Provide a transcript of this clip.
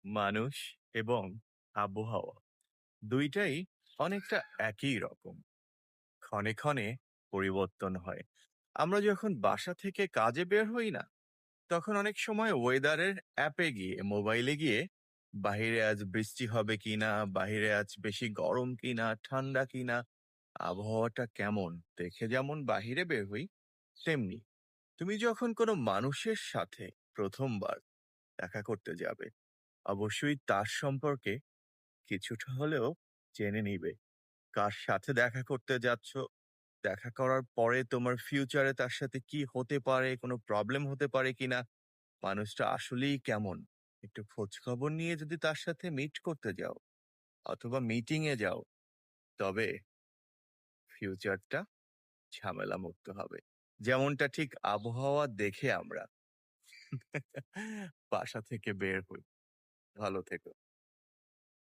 মানুষ এবং আবহাওয়া ২ টাই অনেকটা একই রকম। ক্ষণে, ক্ষণে পরিবর্তন হয়। আমরা যখন বাসা থেকে কাজে বের হই না, তখন অনেক সময় ওয়েদারের অ্যাপে গিয়ে, মোবাইলে গিয়ে বাহিরে আজ বৃষ্টি হবে কিনা, বাহিরে আজ বেশি গরম কিনা, ঠান্ডা কিনা, আবহাওয়াটা কেমন দেখে যেমন বাহিরে বের হই, তেমনি তুমি যখন কোনো মানুষের সাথে ১ম বার দেখা করতে যাবে, অবশ্যই তার সম্পর্কে কিছুটা হলেও জেনে নিবে। কার সাথে দেখা করতে যাচ্ছ, দেখা করার পরে তোমার ফিউচারে তার সাথে কি হতে পারে, কোনো প্রবলেম হতে পারে কিনা, মানুষটা আসলেই কেমন? একটু খোঁজখবর নিয়ে যদি তার সাথে মিট করতে যাও অথবা মিটিং এ যাও, তবে ফিউচারটা ঝামেলামুক্ত হবে। যেমনটা ঠিক আবহাওয়া দেখে আমরা বাসা থেকে বের হই। ভালো থেকো।